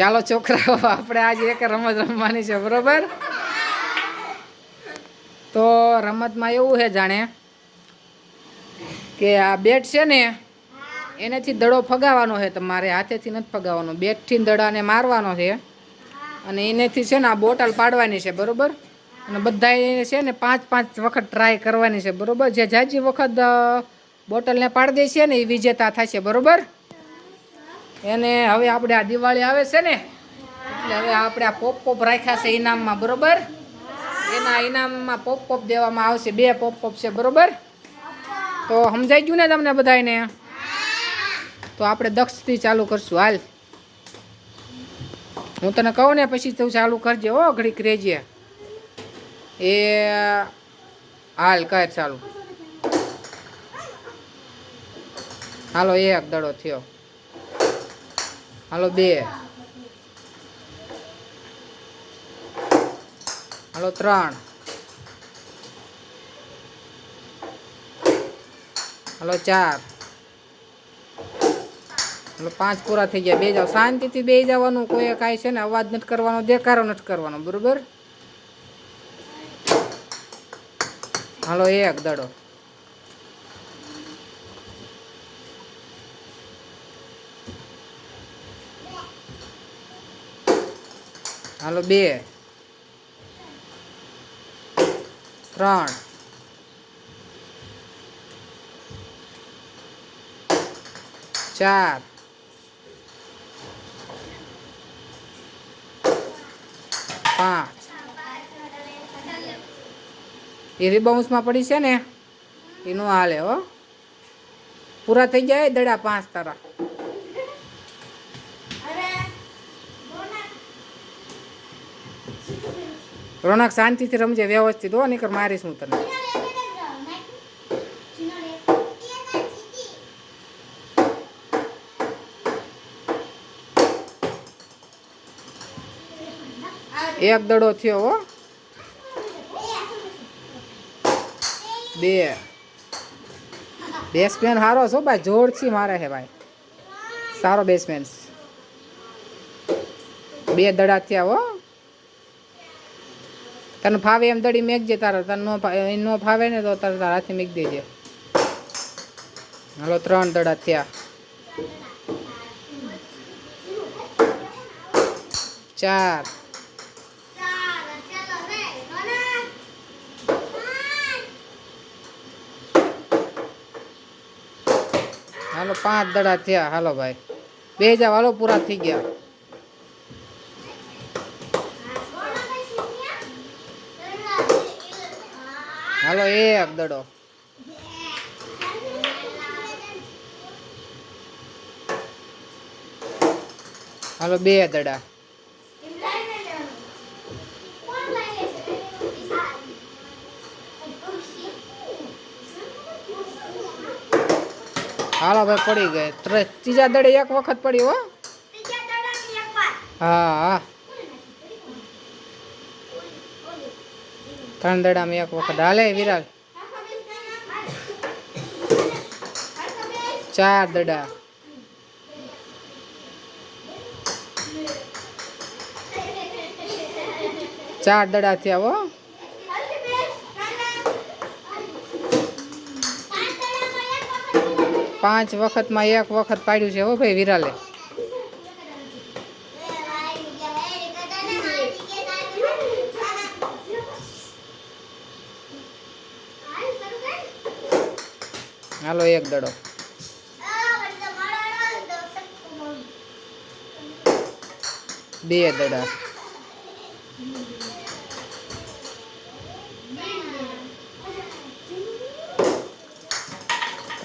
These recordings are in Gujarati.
ચાલો છોકરાઓ, આપણે આજે એક રમત રમવાની છે, બરોબર? તો રમતમાં એવું છે જાણે કે આ બેટ છે ને એનેથી દડો ફગાવવાનો છે. તમારે હાથેથી નથી ફગાવવાનો, બેટથી દડાને મારવાનો છે અને એનેથી છે ને આ બોટલ પાડવાની છે, બરોબર? અને બધા એને છે ને 5-5 વખત ટ્રાય કરવાની છે, બરોબર? જે જાજી વખત બોટલને પાડી દે છે ને એ વિજેતા થશે, બરોબર? એને હવે આપણે આ દિવાળી આવે છે ને એટલે હવે આપણે આ પોપ રાખ્યા છે ઇનામમાં, બરોબર? એના ઇનામમાં પોપ દેવામાં આવશે. 2 પોપ છે, બરોબર? તો સમજાઈ ગયું ને તમને બધાને? તો આપણે દક્ષથી ચાલુ કરશું. હાલ, હું તને કહું ને પછી તું ચાલુ કરજે. હો, ઘડીક રહેજે. એ હાલ કર ચાલુ. હાલો, 1 દડો થયો. હાલો 2, હાલો 3, હાલો 4, હાલો 5 પૂરા થઈ ગયા. બે જાવ, શાંતિથી બે જવાનું. કોઈ કાંઈ છે ને અવાજ નથી કરવાનો, દેખાડો નથી કરવાનો, બરોબર? હાલો 1 દડો. હાલો 2, 3, 4, 5. એ રીબાઉન્સમાં પડી છે ને એનું હાલે. હો, પૂરા થઈ જાય દડા 5 તારા. રોનક શાંતિથી રમજે, વ્યવસ્થિત. હો, નીકળ મારીશ હું તને. એક દડો થયો. હો, 2. બેટ્સમેન સારો છો ભાઈ, જોરથી મારે છે ભાઈ, સારો બેટ્સમેન. 2 દડા થયા. હો, તને ફાવે એમ દડી મેકજે. તારે તને નો ફાવે ને તો તારે તારા હાથે મેક દેજે. હાલો 3 દડા થયા. 4, હાલો 5 દડા થયા. હાલો ભાઈ, બે જાવ. હાલો, પૂરા થઈ ગયા. હાલો 1 દડો. હાલો 2 દડા. હાલો ભાઈ, પડી ગઈ. ત્રીજા દડે 1 વખત પડી. હો, હા હા, 3 દડામાં 1 વખત. હાલે વિરાલ. 4 દડા. 4 દડા થયા. હો, 5 વખતમાં 1 વખત પાડ્યું છે. હો ભાઈ, વિરાલે. હાલો 1 દડો. 2 દડા.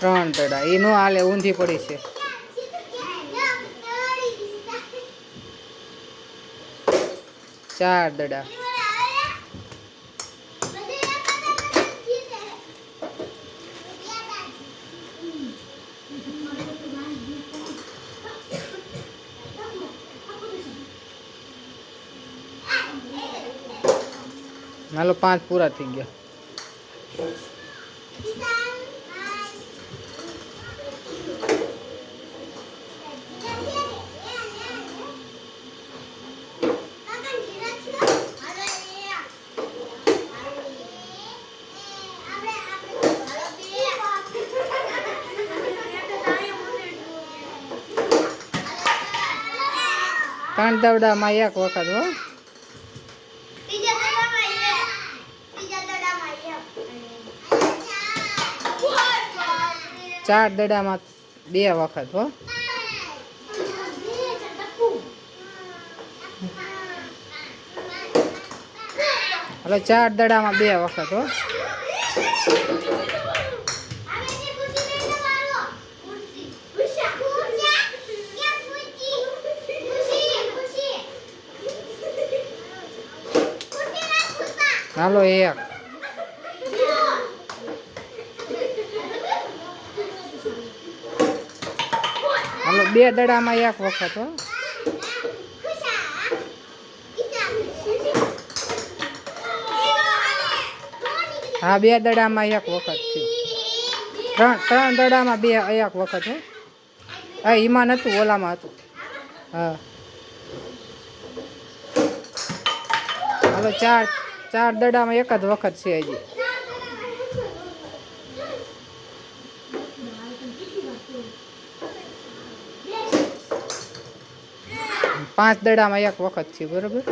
3 દડા. એ નો હાલે, ઊંધી પડી છે. 4 દડા. હાલો 5 પૂરા થઈ ગયા. 3 દડામાં 1 વખત હો. 4 દડામાં 2 વખત હો. હલો 4 દડામાં 2 વખત હો. હાલો 1. હાલો 2 દડામાં 1 વખત હો. હા 2 દડામાં 1 વખત થયું. 3 દડામાં 1 વખત હો. હા એમાં નહોતું, ઓલામાં હતું. હા હાલો 4 દડામાં 1 જ વખત છે હજી. 5 દડામાં 1 વખત છે બરોબર.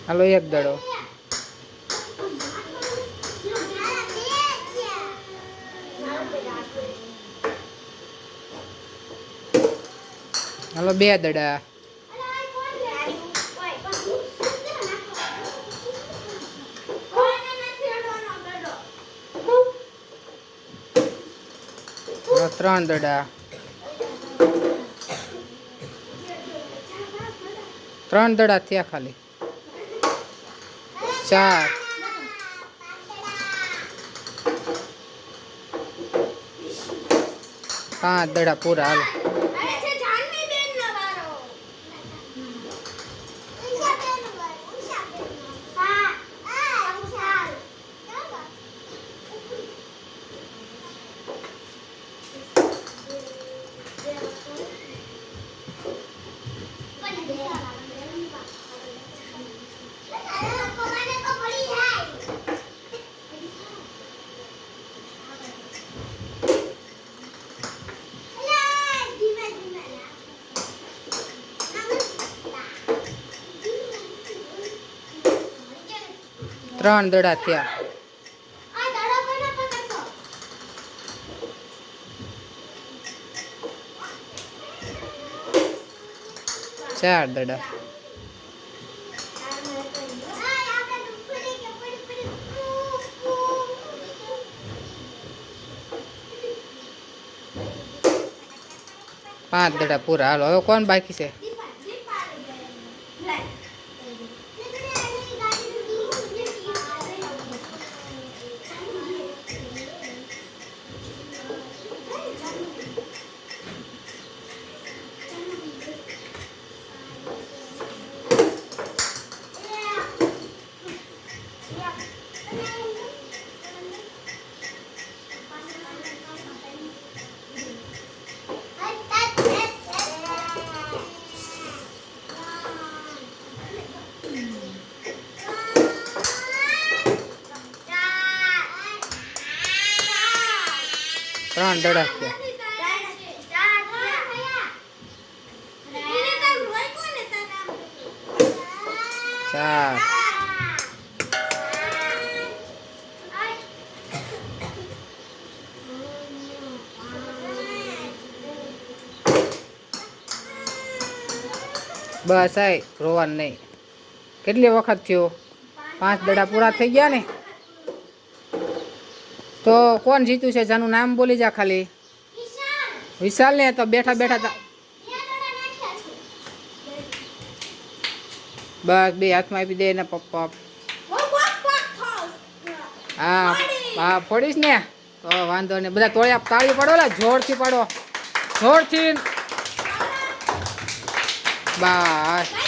હાલો 1 દડો. હાલો 2 દડા. હાલો 3 દડા. 3 દડા થયા ખાલી. 4 5 દડા પૂરા. હાલો ત્રણ દડા થયા. 4 દડા. પાંચ દડા પૂરા. હાલો હવે કોણ બાકી છે? ત્રણ દડા છે. 4 બસ આય રોવાનું નહીં. કેટલી વખત થયો? 5 દડા પૂરા થઈ ગયા ને. તો કોણ જીત્યું છે? જાનું નામ બોલી જા ખાલી. વિશાલ ને. તો બેઠા બેઠા બસ 2 હાથમાં આપી દે ને પપ્પા. હા હા ફોડીશ ને તો વાંધો ને. બધા તોળ્યા તાળી પાડો લા, જોરથી પાડો, જોરથી. બસ